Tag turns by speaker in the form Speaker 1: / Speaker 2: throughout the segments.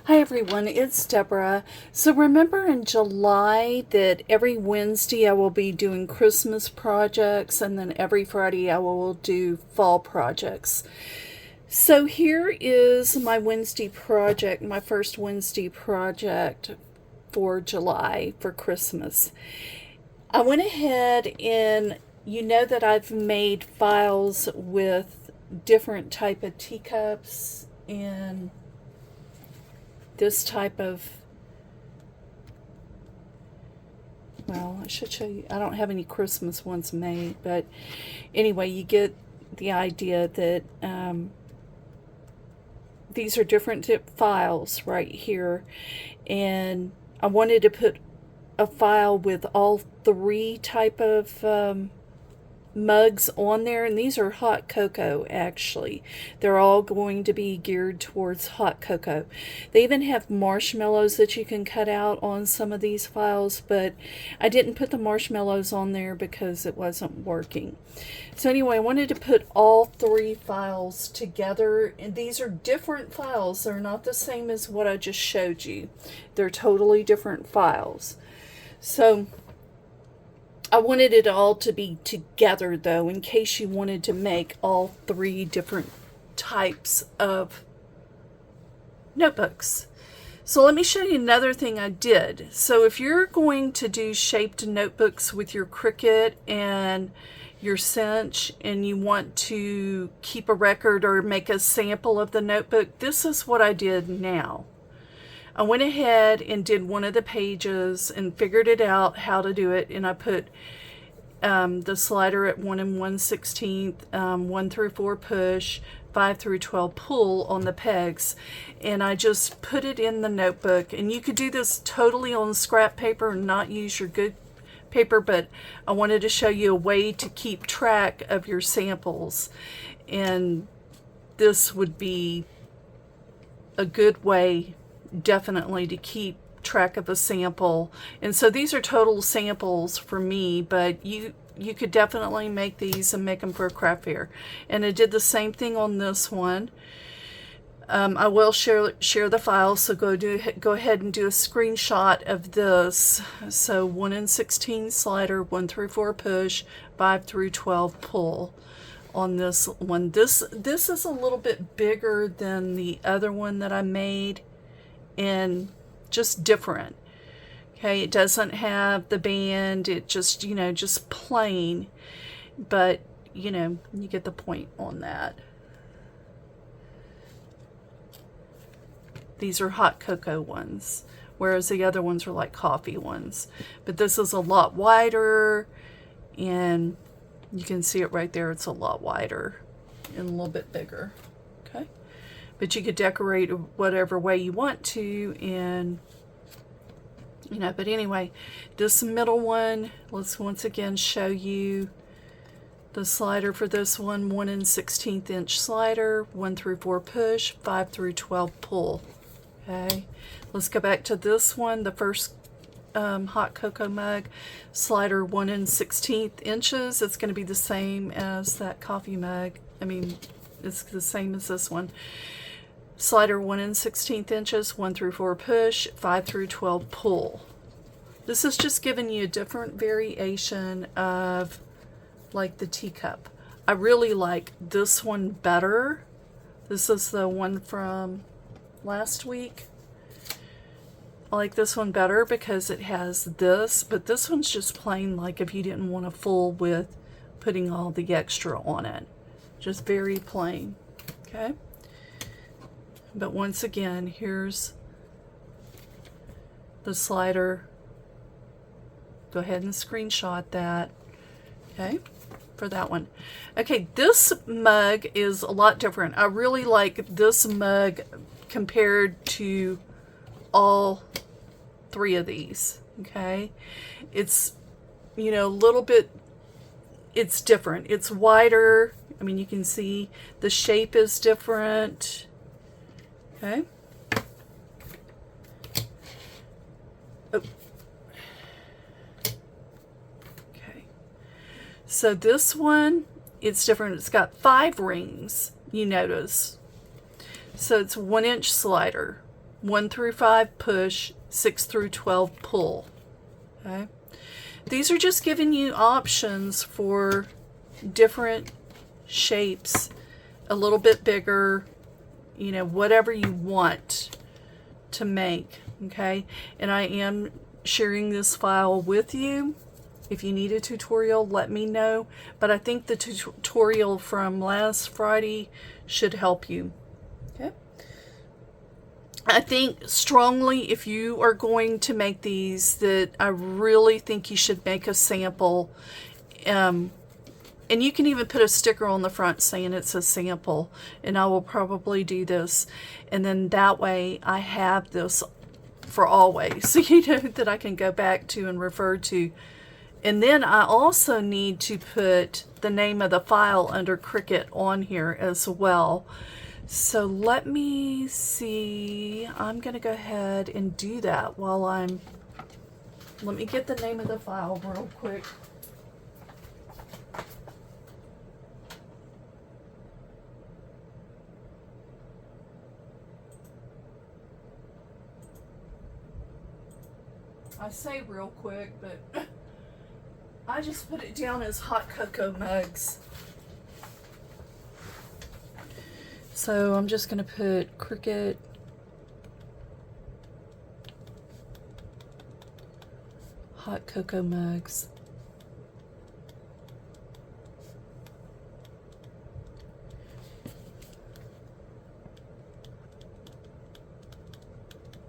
Speaker 1: Hi everyone, it's Deborah. So remember in July that every Wednesday I will be doing Christmas projects, and then every Friday I will do fall projects. So here is my Wednesday project, my first Wednesday project for July for Christmas. I went ahead and you know that I've made files with different type of teacups and this type of, well, I should show you. I don't have any Christmas ones made, but anyway, you get the idea that these are different files right here, and I wanted to put a file with all three type of mugs on there, and these are hot cocoa. Actually, they're all going to be geared towards hot cocoa. They even have marshmallows that you can cut out on some of these files, but I didn't put the marshmallows on there because it wasn't working. So anyway, I wanted to put all three files together, and these are different files. They're not the same as what I just showed you. They're totally different files. So I wanted it all to be together, though, in case you wanted to make all three different types of notebooks. So let me show you another thing I did. So if you're going to do shaped notebooks with your Cricut and your Cinch, and you want to keep a record or make a sample of the notebook, this is what I did now. I went ahead and did one of the pages and figured it out how to do it, and I put the slider at 1 1/16, 1 through 4 push, 5 through 12 pull on the pegs, and I just put it in the notebook. And you could do this totally on scrap paper and not use your good paper, but I wanted to show you a way to keep track of your samples, and this would be a good way definitely to keep track of a sample. And so these are total samples for me, but you could definitely make these and make them for a craft fair. And I did the same thing on this one. I will share the file, so go ahead and do a screenshot of this. So 1 1/16 slider, 1 through 4 push, 5 through 12 pull on this one. This is a little bit bigger than the other one that I made, and just different. Okay, it doesn't have the band, it just, just plain, but you get the point on that. These are hot cocoa ones, whereas the other ones are like coffee ones. But this is a lot wider, and you can see it right there. It's a lot wider and a little bit bigger. Okay, but you could decorate whatever way you want to, and but anyway, this middle one, let's once again show you the slider for this one. 1 1/16 inch slider, 1 through 4 push, 5 through 12 pull. Okay, let's go back to this one, the first hot cocoa mug, slider 1 1/16 inches. It's going to be the same as that coffee mug. I mean, it's the same as this one. Slider 1 1/16 inches, 1 through 4 push, 5 through 12 pull. This is just giving you a different variation of like the teacup. I really like this one better. This is the one from last week. I like this one better because it has this, but this one's just plain, like if you didn't want a full with putting all the extra on it. Just very plain. Okay. But once again, here's the slider. Go ahead and screenshot that. Okay, for that one. Okay, this mug is a lot different. I really like this mug compared to all three of these. Okay, it's, a little bit, it's different. It's wider. I mean, you can see the shape is different. Okay. Oh. Okay. So this one, it's different. It's got 5 rings, you notice. So it's 1 inch slider, 1 through 5 push, 6 through 12 pull. Okay. These are just giving you options for different shapes, a little bit bigger, you know, whatever you want to make. Okay. And I am sharing this file with you. If you need a tutorial, let me know. But I think the tutorial from last Friday should help you. Okay. I think strongly, if you are going to make these, that I really think you should make a sample. And you can even put a sticker on the front saying it's a sample. And I will probably do this. And then that way I have this for always. So you know that I can go back to and refer to. And then I also need to put the name of the file under Cricut on here as well. So let me see. I'm going to go ahead and do that while let me get the name of the file real quick. I say real quick, but I just put it down as hot cocoa mugs. So I'm just going to put Cricut hot cocoa mugs.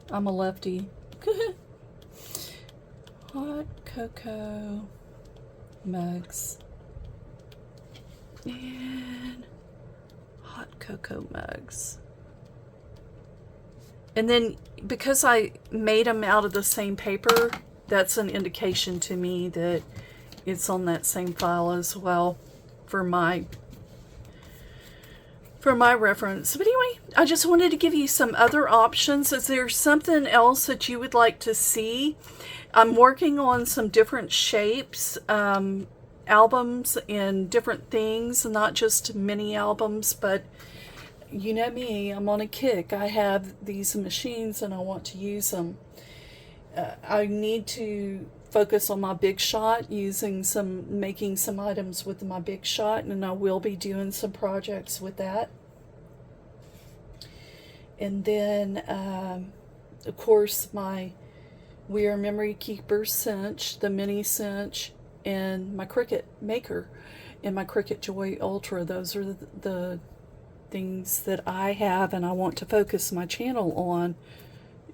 Speaker 1: I'm a lefty. Hot cocoa mugs and hot cocoa mugs. And then because I made them out of the same paper, that's an indication to me that it's on that same file as well for my reference. But anyway, I just wanted to give you some other options. Is there something else that you would like to see? I'm working on some different shapes, albums and different things, not just mini albums, but you know me, I'm on a kick. I have these machines and I want to use them. I need to focus on my Big Shot, making some items with my Big Shot, and I will be doing some projects with that. And then, of course, my We R Makers Cinch, the mini cinch, and my Cricut Maker and my Cricut Joy Ultra. Those are the things that I have, and I want to focus my channel on,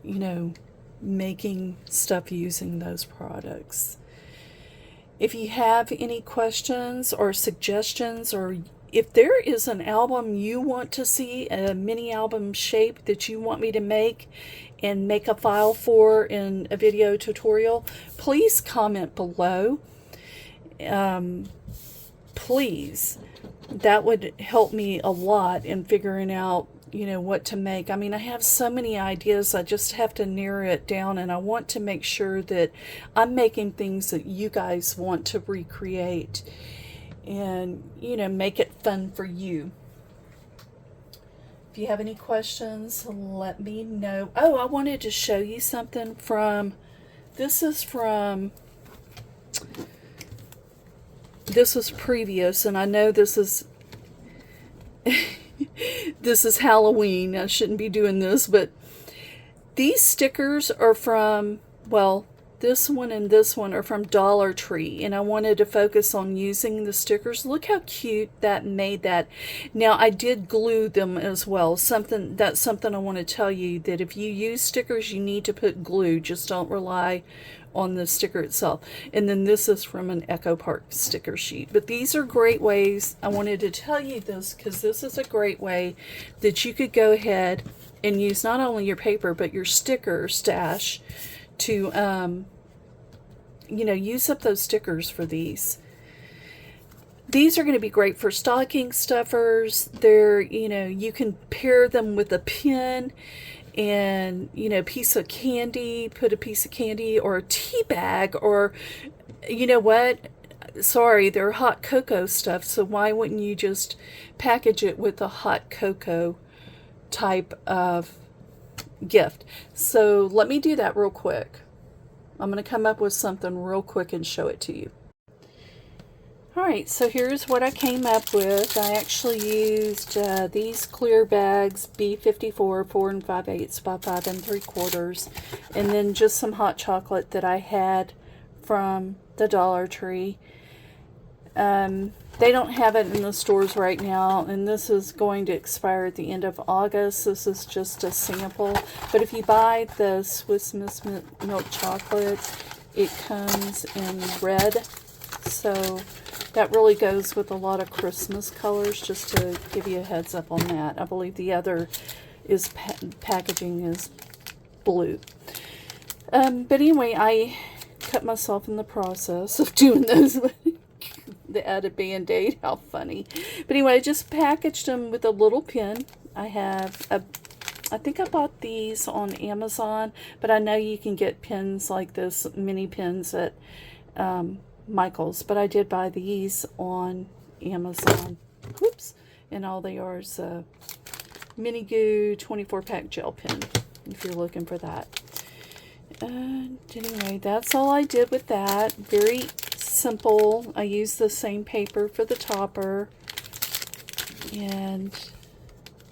Speaker 1: you know, making stuff using those products. If you have any questions or suggestions, or if there is an album you want to see, a mini album shape that you want me to make and make a file for in a video tutorial, please comment below. Please, that would help me a lot in figuring out, you know, what to make. I mean, I have so many ideas, I just have to narrow it down, and I want to make sure that I'm making things that you guys want to recreate and, you know, make it fun for you. If you have any questions, let me know. Oh, I wanted to show you something this was previous, and I know this is this is Halloween. I shouldn't be doing this, but these stickers are from, well, this one and this one are from Dollar Tree, and I wanted to focus on using the stickers. Look how cute that made that. Now, I did glue them as well. That's something I want to tell you, that if you use stickers, you need to put glue. Just don't rely on the sticker itself. And then this is from an Echo Park sticker sheet. But these are great ways. I wanted to tell you this because this is a great way that you could go ahead and use not only your paper but your sticker stash to you know, use up those stickers for these. These are going to be great for stocking stuffers. They're, you know, you can pair them with a pin and, you know, piece of candy, put a piece of candy or a tea bag, or, you know what, sorry, they're hot cocoa stuff, so why wouldn't you just package it with a hot cocoa type of gift. So let me do that real quick. I'm going to come up with something real quick and show it to you. Alright, so here's what I came up with. I actually used these clear bags, B54, 4 5/8 by 5 3/4, and then just some hot chocolate that I had from the Dollar Tree. They don't have it in the stores right now, and this is going to expire at the end of August. This is just a sample, but if you buy the Swiss Miss Milk Chocolate, it comes in red, so that really goes with a lot of Christmas colors, just to give you a heads up on that. I believe the other is packaging is blue. But anyway, I cut myself in the process of doing those. The added band-aid, how funny. But anyway, I just packaged them with a little pin. I think I bought these on Amazon, but I know you can get pins like this, mini pins at Michael's, but I did buy these on Amazon. Whoops. And all they are is a mini goo 24-pack gel pen, if you're looking for that. And anyway, that's all I did with that. Very simple. I used the same paper for the topper, and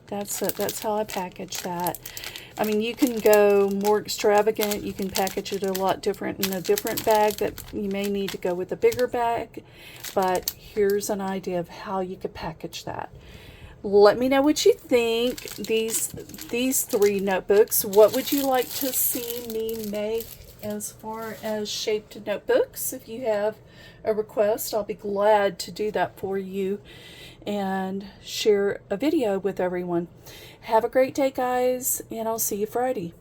Speaker 1: that's it. That's how I package that. I mean, you can go more extravagant. You can package it a lot different in a different bag that you may need to go with a bigger bag, but here's an idea of how you could package that. Let me know what you think. These 3 notebooks, what would you like to see me make as far as shaped notebooks? If you have a request, I'll be glad to do that for you and share a video with everyone. Have a great day, guys, and I'll see you Friday.